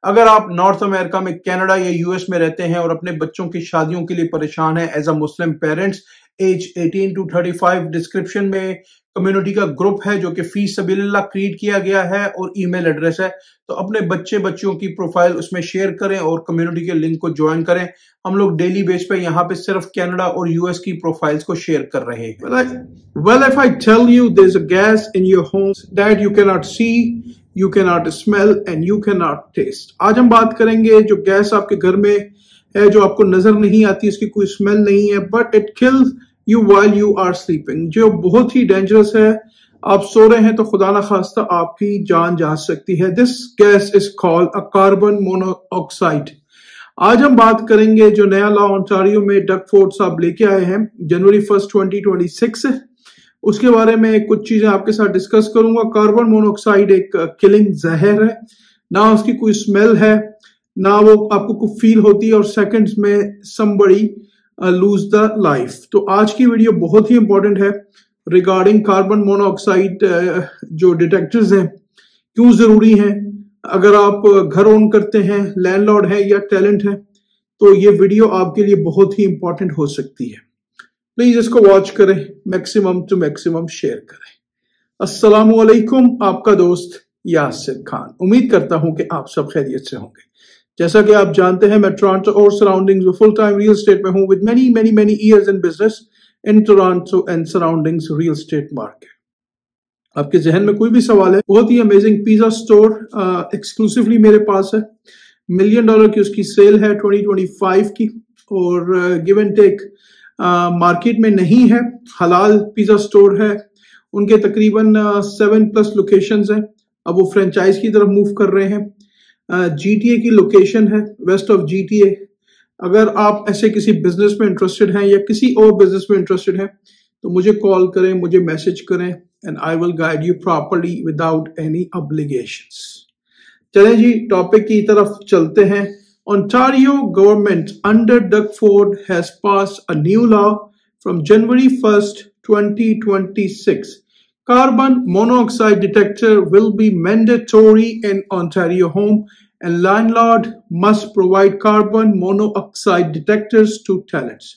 अगर आप north America में, कनाडा या यूएस में रहते हैं और अपने बच्चों की शादियों के लिए परेशान हैं as a Muslim parents, as 18 to 35, description में कम्युनिटी का ग्रुप है जो कि फी सबीलिल्लाह क्रिएट किया गया है और ईमेल एड्रेस है। तो अपने बच्चियों की प्रोफाइल उसमें शेयर करें और कम्युनिटी के लिंक को ज्वाइन करें। हम लोग डेली बेस पे यहाँ पे सिर्फ कनाडा और यूएस की प्रोफाइल्स को शेयर कर रहे हैं। Well, if I tell you there's a gas in your homes that you cannot see, you cannot smell and you cannot taste। आज हम बात करेंगे जो गैस आपके घर में है, जो आपको नजर नहीं आती, इसकी कोई स्मेल नहीं है, but it kills you while you are sleeping, जो बहुत ही डेंजरस है। आप सो रहे हैं तो खुदा ना खास्ता आपकी जान जा सकती है। This gas is called a carbon monoxide. आज हम बात करेंगे जो नया लॉ ओंटारियो में डग फोर्ड साहब लेके आए हैं जनवरी 1, 2026, उसके बारे में कुछ चीजें आपके साथ डिस्कस करूंगा। कार्बन मोनोऑक्साइड एक किलिंग जहर है, ना उसकी कोई स्मेल है, ना वो आपको कुछ फील होती है, और सेकंड्स में somebody लूज द लाइफ। तो आज की वीडियो बहुत ही इंपॉर्टेंट है रिगार्डिंग कार्बन मोनोऑक्साइड जो डिटेक्टर्स हैं क्यों जरूरी हैं। अगर आप घर ओन करते हैं, लैंडलॉर्ड है या टेनेंट है, तो ये वीडियो आपके लिए बहुत ही इंपॉर्टेंट हो सकती है। प्लीज इसको वॉच करें, मैक्सिमम टू मैक्सिमम शेयर करें। अस्सलामु अलैकुम, आपका दोस्त यासिर खान। उम्मीद करता हूं कि आप सब खैरियत से होंगे। जैसा कि आप जानते हैं, मैं टोरंटो और सराउंडिंग्स में फुल टाइम रियल एस्टेट में हूं with many years in business in Toronto and surroundings real estate market. आपके जहन में कोई भी सवाल है, बहुत ही अमेजिंग पिज्जा स्टोर एक्सक्लूसिवली मेरे पास है। $1 मिलियन की उसकी सेल है 2025 की, और गिव एंड टेक मार्केट में नहीं है। हलाल पिज्जा स्टोर है, उनके तकरीबन 7+ लोकेशंस हैं। अब वो फ्रेंचाइज की तरफ मूव कर रहे हैं। GTA की लोकेशन है, वेस्ट ऑफ GTA। अगर आप ऐसे किसी बिजनेस में इंटरेस्टेड हैं या किसी और बिजनेस में इंटरेस्टेड हैं तो मुझे कॉल करें, मुझे मैसेज करें, and I will guide you properly without any obligations. चलें जी, टॉपिक की तरफ चलते हैं। Ontario government under Doug Ford has passed a new law from January 1st, 2026. Carbon monoxide detector will be mandatory in Ontario home and landlord must provide carbon monoxide detectors to tenants.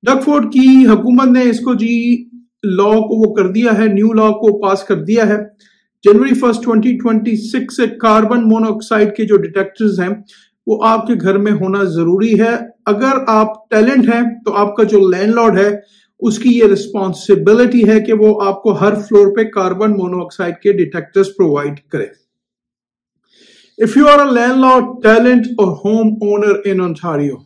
Doug Ford की हुकूमत ने इसको जी law को वो कर दिया है, new law को पास कर दिया है। जनवरी 1, 2026 से कार्बन मोनोऑक्साइड के जो डिटेक्टर्स हैं वो आपके घर में होना जरूरी है। अगर आप टेनेंट हैं तो आपका जो लैंडलॉर्ड है उसकी ये रिस्पॉन्सिबिलिटी है कि वो आपको हर फ्लोर पे कार्बन मोनोऑक्साइड के डिटेक्टर्स प्रोवाइड करे। If you are a landlord, tenant और होम ओनर इन ओंटारियो,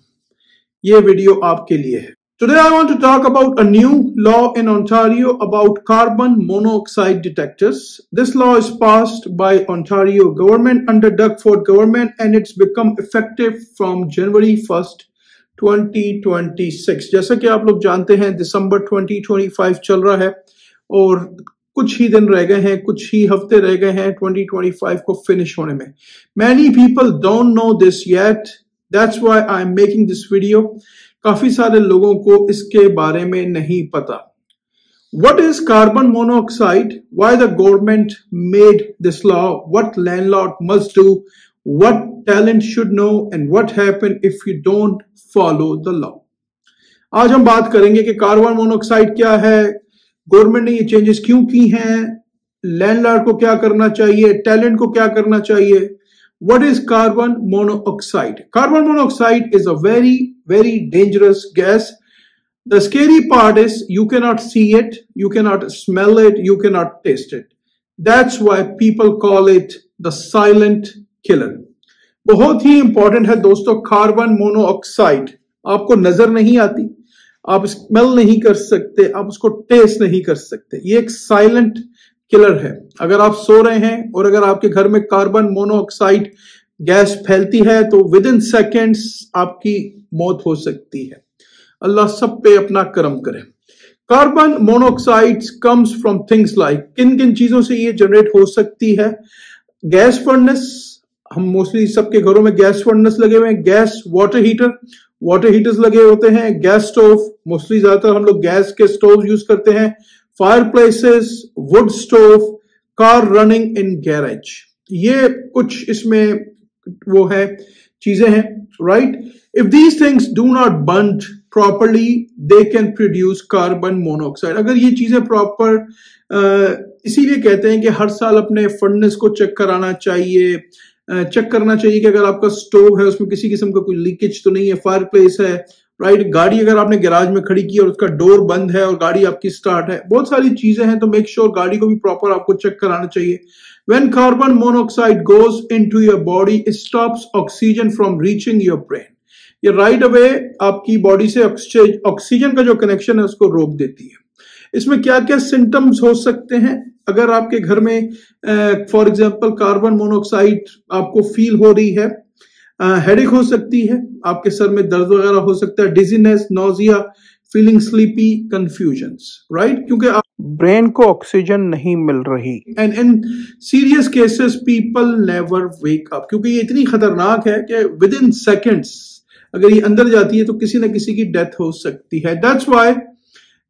ये वीडियो आपके लिए है। Today I want to talk about a new law in Ontario about carbon monoxide detectors. This law is passed by Ontario government under Doug Ford government and it's become effective from January 1st, 2026। जैसा कि आप लोग जानते हैं, दिसंबर 2025 चल रहा है और कुछ ही दिन रह गए हैं, कुछ ही हफ्ते रह गए हैं 2025 को फिनिश होने में। Many people don't know this yet. That's why I'm making this video. काफी सारे लोगों को इसके बारे में नहीं पता। What is carbon monoxide? Why the government made this law? What landlord must do? What tenant should know? And what happen if you don't follow the law? आज हम बात करेंगे कि कार्बन मोनोऑक्साइड क्या है, गवर्नमेंट ने ये चेंजेस क्यों की हैं, लैंडलॉर्ड को क्या करना चाहिए, टेनेंट को क्या करना चाहिए। What is carbon monoxide? Carbon monoxide is a very dangerous gas. The scary part is you cannot see it, you cannot smell it, you cannot taste it. That's why people call it the silent killer. बहुत ही important है दोस्तों, carbon monoxide आपको नजर नहीं आती, आप smell नहीं कर सकते, आप उसको टेस्ट नहीं कर सकते। ये एक साइलेंट किलर है। अगर आप सो रहे हैं और अगर आपके घर में कार्बन मोनोऑक्साइड गैस फैलती है तो विद इन सेकेंड्स आपकी मौत हो सकती है। अल्लाह सब पे अपना करम करे। Carbon monoxide comes from things like, किन किन चीजों से ये जनरेट हो सकती है। गैस फर्नेस, हम मोस्टली सबके घरों में गैस फर्नेस लगे हुए हैं। गैस वाटर हीटर्स लगे होते हैं। गैस स्टोव, मोस्टली ज्यादातर हम लोग गैस के स्टोव यूज करते हैं। Fireplaces, wood stove, car running in garage, ये कुछ इसमें वो है चीजें हैं, right. If these things do not burn properly they can produce carbon monoxide. अगर ये चीजें प्रॉपर, इसीलिए कहते हैं कि हर साल अपने फर्नेस को चेक कराना चाहिए, चेक करना चाहिए कि अगर आपका स्टोव है उसमें किसी किस्म का कोई लीकेज तो नहीं है, फायर प्लेस है, राइट। गाड़ी अगर आपने गैराज में खड़ी की और उसका डोर बंद है और गाड़ी आपकी स्टार्ट है, बहुत सारी चीजें हैं, तो मेक श्योर गाड़ी को भी प्रॉपर आपको चेक कराना चाहिए। When carbon monoxide goes into your body, it stops oxygen from reaching your brain. ये राइट अवे आपकी बॉडी से ऑक्सीजन का जो कनेक्शन है उसको रोक देती है। इसमें क्या क्या सिम्टम्स हो सकते हैं अगर आपके घर में फॉर एग्जांपल कार्बन मोनोऑक्साइड आपको फील हो रही है? हेडेक हो सकती है, आपके सर में दर्द वगैरह हो सकता है, dizziness, nausea, feeling sleepy, confusions, right, क्योंकि आप ब्रेन को ऑक्सीजन नहीं मिल रही। And in serious cases people never wake up, क्योंकि ये इतनी खतरनाक है कि विद इन सेकेंड्स अगर ये अंदर जाती है तो किसी न किसी की डेथ हो सकती है। That's why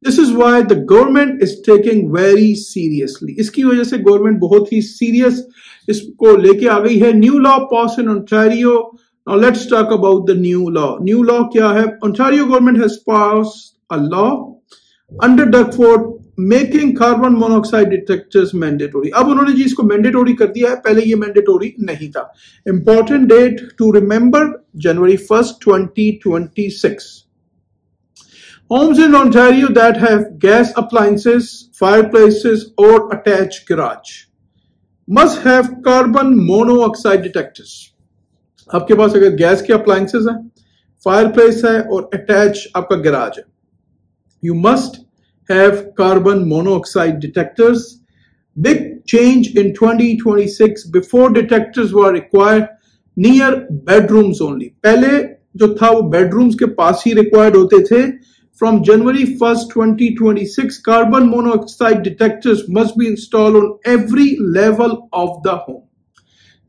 this is why the government is taking very seriously. इसकी वजह से गवर्नमेंट बहुत ही सीरियस इसको लेके आ गई है। New law pass in Ontario. Now let's talk about the new law. New law क्या है? Ontario government has passed a law under डकफोर्ड making carbon monoxide detectors mandatory. अब उन्होंने जी इसको मैंडेटरी कर दिया है, पहले ये मैंडेटरी नहीं था। Important date to remember, January 1st, 2026. Homes in Ontario that have gas appliances, fireplaces or attached garage must have carbon monoxide detectors. आपके पास अगर गैस के अप्लायंसेस हैं, फायरप्लेस है और अटैच आपका गैराज है, you must have carbon monoxide detectors. Big change in 2026. Before detectors were required near bedrooms only. पहले जो था वो bedrooms के पास ही required होते थे। From January 1st, 2026, carbon monoxide detectors must be installed on every level of the home.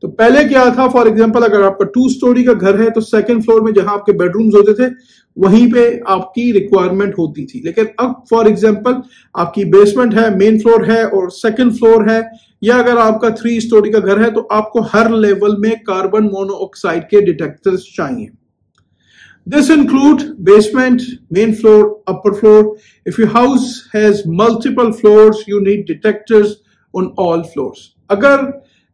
तो पहले क्या था, फॉर एग्जाम्पल अगर आपका 2 स्टोरी का घर है तो सेकंड फ्लोर में जहां आपके बेडरूम्स होते थे वहीं पे आपकी रिक्वायरमेंट होती थी। लेकिन अब फॉर एग्जाम्पल आपकी बेसमेंट है, मेन फ्लोर है और सेकंड फ्लोर है, या अगर आपका 3 स्टोरी का घर है तो आपको हर लेवल में कार्बन मोनोऑक्साइड के डिटेक्टर्स चाहिए। This include basement, main floor, upper floor. If your house has multiple floors, you need detectors on all floors. अगर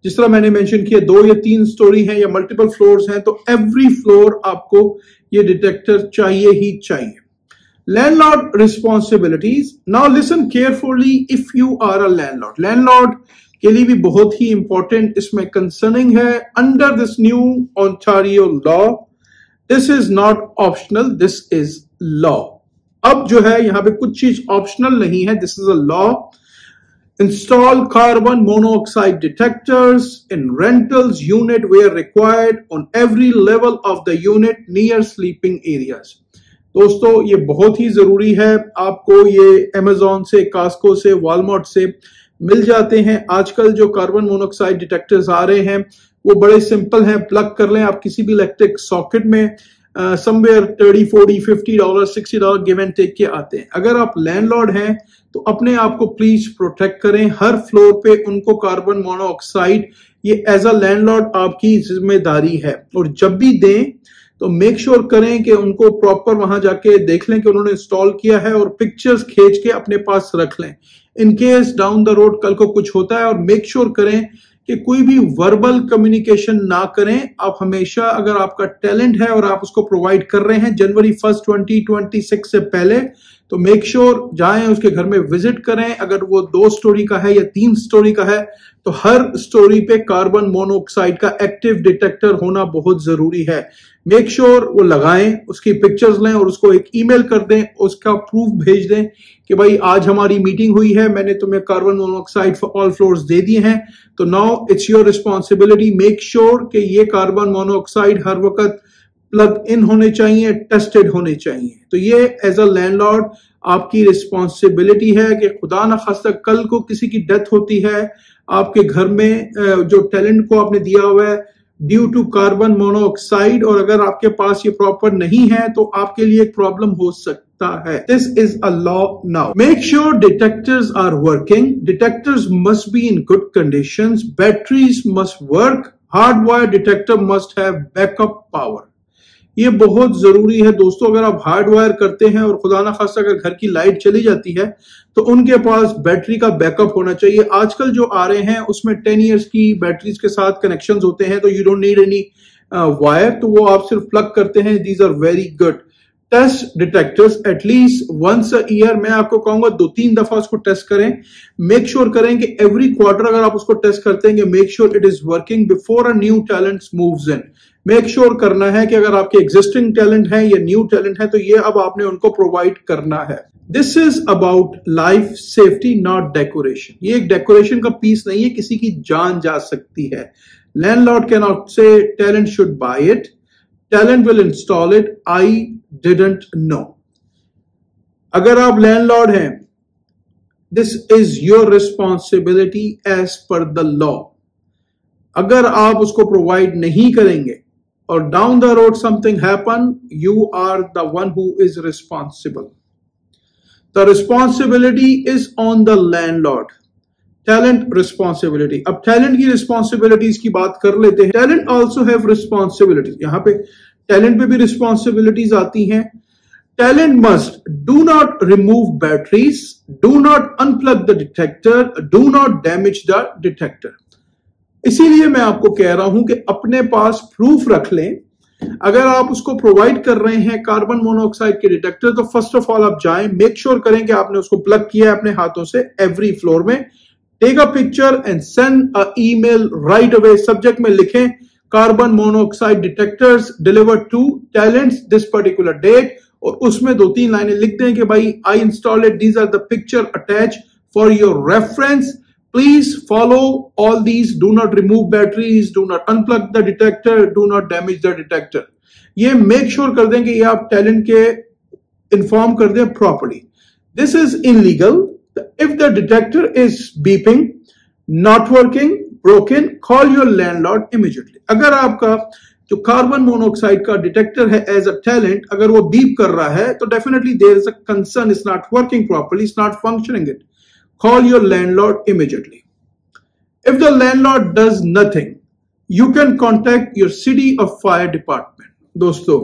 जिस तरह मैंने मेंशन किया 2 या 3 स्टोरी हैं या मल्टीपल फ्लोर्स हैं तो एवरी फ्लोर आपको ये डिटेक्टर चाहिए ही चाहिए। Landlord responsibilities. Now listen carefully if you are a landlord. Landlord के लिए भी बहुत ही इंपॉर्टेंट इसमें कंसर्निंग है। Under this new Ontario law, this is not optional, this is law. अब जो है यहां पे कुछ चीज ऑप्शनल नहीं है, this is a law. Install carbon monoxide detectors in rentals unit where required on every level of the unit near sleeping areas. दोस्तों ये बहुत ही जरूरी है। आपको ये Amazon से, Costco से, Walmart से मिल जाते हैं। आजकल जो कार्बन मोनोऑक्साइड डिटेक्टर्स आ रहे हैं वो बड़े सिंपल हैं, प्लग कर लें आप किसी भी इलेक्ट्रिक सॉकेट में। समवेयर $30, $40, $50, $60 गिव एंड टेक के आते हैं। अगर आप लैंडलॉर्ड हैं तो अपने आप को प्लीज प्रोटेक्ट करें। हर फ्लोर पे उनको कार्बन मोनोऑक्साइड, ये एज अ लैंडलॉर्ड आपकी जिम्मेदारी है। और जब भी दें तो मेक श्योर करें कि उनको प्रॉपर वहां जाके देख लें कि उन्होंने इंस्टॉल किया है और पिक्चर्स खींच के अपने पास रख लें in case down the road कल को कुछ होता है। और मेक श्योर करें कि कोई भी वर्बल कम्युनिकेशन ना करें। आप हमेशा, अगर आपका टैलेंट है और आप उसको प्रोवाइड कर रहे हैं January 1st, 2026 से पहले, तो मेक श्योर जाएं उसके घर में विजिट करें। अगर वो 2 स्टोरी का है या 3 स्टोरी का है तो हर स्टोरी पे कार्बन मोनोऑक्साइड का एक्टिव डिटेक्टर होना बहुत जरूरी है। मेक श्योर वो लगाएं, उसकी पिक्चर्स लें और उसको एक ईमेल कर दें, उसका प्रूफ भेज दें कि भाई आज हमारी मीटिंग हुई है, मैंने तुम्हें carbon monoxide for all floors दे दिए हैं, तो now it's your responsibility. Make sure कि ये कार्बन मोनोऑक्साइड हर वक्त प्लग इन होने चाहिए, टेस्टेड होने चाहिए। तो ये एज अ लैंडलॉर्ड आपकी रिस्पॉन्सिबिलिटी है कि खुदा न खास्ता कल को किसी की डेथ होती है आपके घर में, जो टैलेंट को आपने दिया हुआ है ड्यू टू कार्बन मोनोऑक्साइड, और अगर आपके पास ये प्रॉपर नहीं है तो आपके लिए एक प्रॉब्लम हो सकता है। This is a law now. Make sure detectors are working. Detectors must be in good conditions. Batteries must work hard wire detector must have backup power. ये बहुत जरूरी है दोस्तों। अगर आप हार्ड वायर करते हैं और खुदा ना खास्ता अगर घर की लाइट चली जाती है तो उनके पास बैटरी का बैकअप होना चाहिए। आजकल जो आ रहे हैं उसमें 10 इयर्स की बैटरीज के साथ कनेक्शंस होते हैं, तो you don't need any wire, तो वो आप सिर्फ प्लग करते हैं। These are very good. Test detectors at least once a year, मैं आपको कहूंगा 2-3 दफा उसको टेस्ट करें। मेक श्योर करें कि एवरी क्वार्टर अगर आप उसको टेस्ट करते हैं, make sure it is working before a new talent moves in. Make sure करना है कि अगर आपके एग्जिस्टिंग टैलेंट है या न्यू टैलेंट है तो ये अब आपने उनको प्रोवाइड करना है। This is about life safety, not decoration. ये एक डेकोरेशन का पीस नहीं है, किसी की जान जा सकती है। Landlord can not say tenant should buy it, tenant will install it, I didn't know. अगर आप लैंडलॉर्ड हैं, this is your responsibility as per the law. अगर आप उसको प्रोवाइड नहीं करेंगे और down the road something happen, you are the one who is responsible. The responsibility is on the landlord. Tenant responsibility. अब टैलेंट की responsibilities की बात कर लेते हैं। Tenant also have responsibilities. यहां पे टैलेंट पे भी रिस्पॉन्सिबिलिटीज आती हैं। Talent must do not remove batteries, do not unplug the detector, do not damage the detector. इसीलिए मैं आपको कह रहा हूं कि अपने पास प्रूफ रख लें। अगर आप उसको प्रोवाइड कर रहे हैं कार्बन मोनोऑक्साइड के डिटेक्टर, तो फर्स्ट ऑफ ऑल आप जाएं, मेक श्योर करें कि आपने उसको प्लग किया है अपने हाथों से एवरी फ्लोर में। Take a picture and send a email right away. Subject में लिखें carbon monoxide detectors delivered to talents this particular date, और उसमें 2-3 लाइनें लिख दें कि भाई I installed it, these are the picture attach for your reference, please follow all these, do not remove batteries, do not unplug the detector, do not damage the detector। ये make sure कर दें कि ये आप talent के inform कर दें properly। This is illegal if the detector is beeping, not working, broken, call your landlord immediately। अगर आपका जो कार्बन मोनोऑक्साइड का डिटेक्टर है एज अ टैलेंट, अगर वो बीप कर रहा है तो definitely there is a concern, it's not working properly, it's not functioning it. Call your landlord immediately। If the landlord does nothing, you can contact your city or fire department। दोस्तों,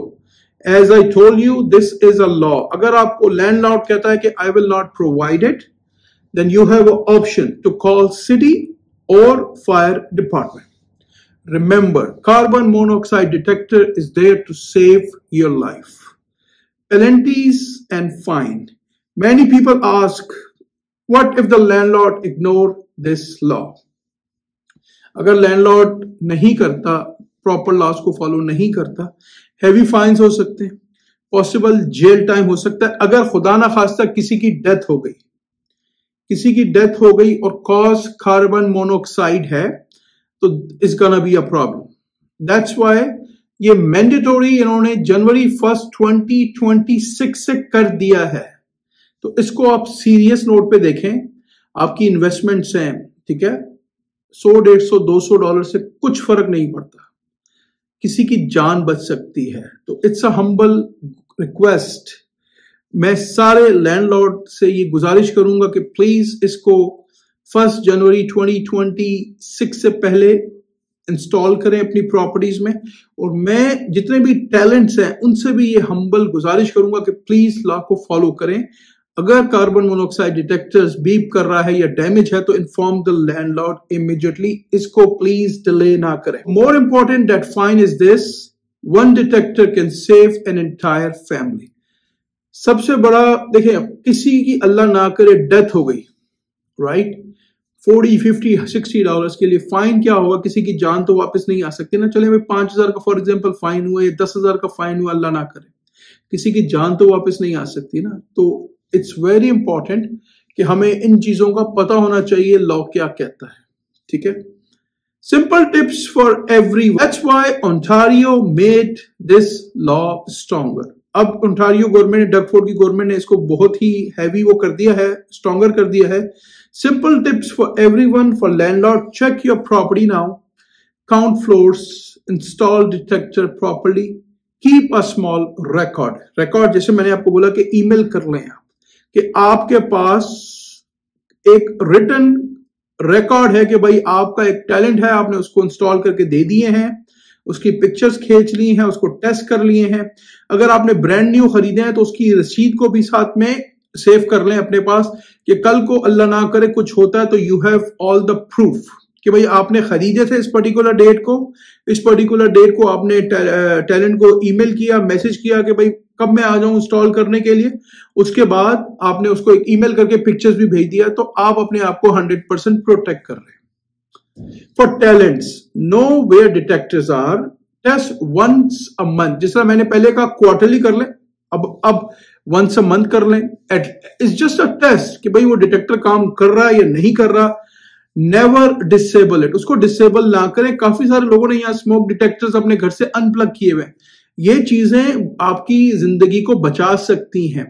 as I told you, this is a law। अगर आपको landlord कहता है कि I will not provide it, then you have an option to call city or fire department। Remember, carbon monoxide detector is there to save your life। Penalties and fine। Many people ask, what if the landlord ignore this law? अगर landlord नहीं करता, proper loss को follow नहीं करता, heavy fines हो सकते हैं, possible jail time हो सकता है। अगर खुदा ना खास्ता किसी की डेथ हो गई, किसी की डेथ हो गई और कॉज कार्बन मोनोऑक्साइड है, तो is gonna be a problem. That's why ये मैंडेटोरी इन्होंने जनवरी 1, 2026 से कर दिया है। तो इसको आप सीरियस नोट पे देखें। आपकी इन्वेस्टमेंट्स हैं, ठीक है, $100, $150, $200 से कुछ फर्क नहीं पड़ता, किसी की जान बच सकती है। तो इट्स अ हम्बल रिक्वेस्ट। मैं सारे लैंडलॉर्ड से ये गुजारिश करूंगा कि प्लीज इसको 1 जनवरी 2026 से पहले इंस्टॉल करें अपनी प्रॉपर्टीज में। और मैं जितने भी टैलेंट्स हैं उनसे भी ये हम्बल गुजारिश करूंगा कि प्लीज लॉ को फॉलो करें। अगर कार्बन मोनोऑक्साइड डिटेक्टर्स बीप कर रहा है या डैमेज है तो इन्फॉर्म द लैंडलॉर्ड इमीडिएटली। इसको प्लीज डिले ना करें। More important that fine is this, one detector can save an entire family. सबसे बड़ा देखिए, किसी की अल्लाह ना करे डेथ हो गई, राइट, $40, $50, $60 के लिए फाइन क्या होगा? किसी की जान तो वापस नहीं आ सकती ना। चले भाई 5,000 का फॉर एग्जांपल फाइन हुआ या 10,000 का फाइन हुआ, अल्लाह ना करे, किसी की जान तो वापस नहीं आ सकती ना। तो इट्स वेरी इंपॉर्टेंट कि हमें इन चीजों का पता होना चाहिए लॉ क्या कहता है, ठीक है। Simple tips for every, that's why Ontario made this law stronger. अब ओंटारियो गवर्नमेंट, डगफोर्ड की गवर्नमेंट ने इसको बहुत ही हैवी वो कर दिया है, स्ट्रॉन्गर कर दिया है। Simple tips for everyone, for landlord, check your property now, count floors, install detector properly, keep a small record. जैसे मैंने आपको बोला कि ईमेल कर लें आप, कि आपके पास एक रिटन रिकॉर्ड है कि भाई आपका एक टैलेंट है, आपने उसको इंस्टॉल करके दे दिए हैं, उसकी पिक्चर्स खींच ली हैं, उसको टेस्ट कर लिए हैं। अगर आपने ब्रांड न्यू खरीदे हैं तो उसकी रसीद को भी साथ में सेव कर लें अपने पास, कि कल को अल्लाह ना करे कुछ होता है तो you have all the proof कि भाई आपने खरीदे थे इस पर्टिकुलर डेट को, इस पर्टिकुलर डेट को आपने टैलेंट को ईमेल किया, मैसेज किया कि भाई कब मैं आ जाऊं इंस्टॉल करने के लिए। उसके बाद आपने उसको एक ईमेल करके पिक्चर्स भी भेज दिया, तो आप अपने आप को 100% प्रोटेक्ट कर रहे हैं। For tenants, know where detectors are, test once a month. जिस तरह मैंने पहले कहा क्वार्टरली कर लें, अब वंस अ मंथ कर लें। इट्स जस्ट अ टेस्ट कि भाई वो डिटेक्टर काम कर रहा है या नहीं कर रहा। नेवर डिसेबल इट, उसको डिसेबल ना करें। काफी सारे लोगों ने यहाँ स्मोक डिटेक्टर्स अपने घर से अनप्लग किए हुए हैं। ये चीजें आपकी जिंदगी को बचा सकती हैं।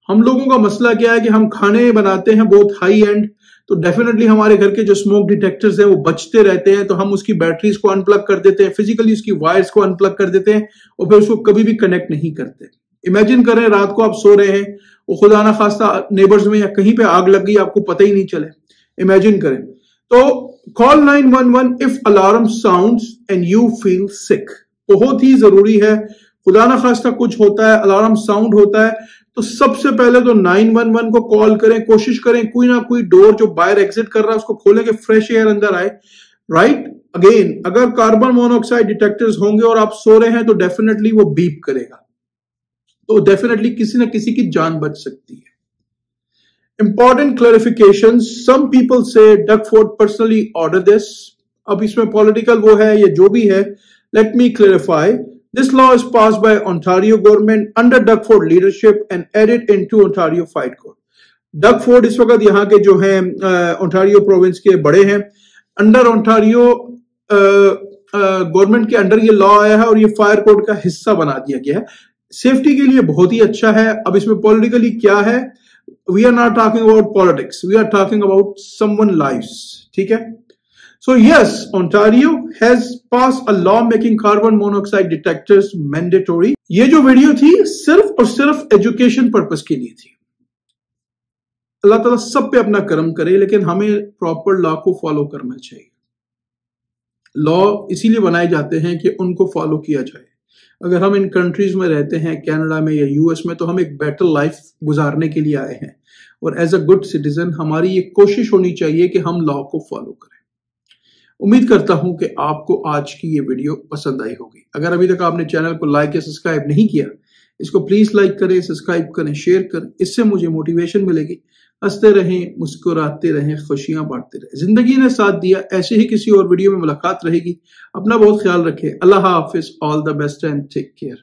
हम लोगों का मसला क्या है कि हम खाने बनाते हैं बहुत हाई एंड, तो डेफिनेटली हमारे घर के जो स्मोक डिटेक्टर्स हैं वो बचते रहते हैं, तो हम उसकी बैटरीज को अनप्लग कर देते हैं, फिजिकली उसकी वायर्स को अनप्लग कर देते हैं और फिर उसको कभी भी कनेक्ट नहीं करते। इमेजिन करें रात को आप सो रहे हैं, वो खुदा ना खास्ता नेबर्स में या कहीं पे आग लग गई, आपको पता ही नहीं चले। इमेजिन करें। तो call 911 if alarm sounds and you feel sick. बहुत ही जरूरी है, खुदा ना खास्ता कुछ होता है, अलार्म साउंड होता है, तो सबसे पहले तो 911 को कॉल करें। कोशिश करें कोई ना कोई डोर जो बाहर एग्जिट कर रहा है उसको खोलें कि फ्रेश एयर अंदर आए। राइट, अगेन अगर कार्बन मोनोऑक्साइड डिटेक्टर्स होंगे और आप सो रहे हैं तो डेफिनेटली वो बीप करेगा, तो डेफिनेटली किसी ना किसी की जान बच सकती है। Important clarifications. Some people say Doug Ford personally ordered this. अब इसमें पॉलिटिकल वो है या जो भी है, let me clarify. This law is passed by Ontario government under Doug Ford leadership and added into Ontario Fight Code. Doug Ford इस वक्त यहाँ के जो हैं ओंटारियो प्रोविंस के बड़े हैं। अंडर ओंटारियो गवर्नमेंट के अंडर ये लॉ आया है और ये फायर कोड का हिस्सा बना दिया गया है। सेफ्टी के लिए बहुत ही अच्छा है। अब इसमें पॉलिटिकली क्या है, we are not talking about politics, we are talking about someone lives, ठीक है। So yes, Ontario has passed a law making carbon monoxide detectors mandatory. ये जो वीडियो थी सिर्फ और सिर्फ एजुकेशन पर्पस के लिए थी। अल्लाह ताला सब पे अपना करम करे, लेकिन हमें प्रॉपर लॉ को फॉलो करना चाहिए। लॉ इसीलिए बनाए जाते हैं कि उनको फॉलो किया जाए। अगर हम इन कंट्रीज में रहते हैं, कनाडा में या यूएस में, तो हम एक बेटर लाइफ गुजारने के लिए आए हैं और एज अ गुड सिटीजन हमारी ये कोशिश होनी चाहिए कि हम लॉ को फॉलो करें। उम्मीद करता हूं कि आपको आज की ये वीडियो पसंद आई होगी। अगर अभी तक आपने चैनल को लाइक या सब्सक्राइब नहीं किया, इसको प्लीज लाइक करें, सब्सक्राइब करें, शेयर करें। इससे मुझे मोटिवेशन मिलेगी। हंसते रहें, मुस्कुराते रहें, खुशियां बांटते रहें। जिंदगी ने साथ दिया, ऐसे ही किसी और वीडियो में मुलाकात रहेगी। अपना बहुत ख्याल रखें। अल्लाह हाफिज, all the best and take care.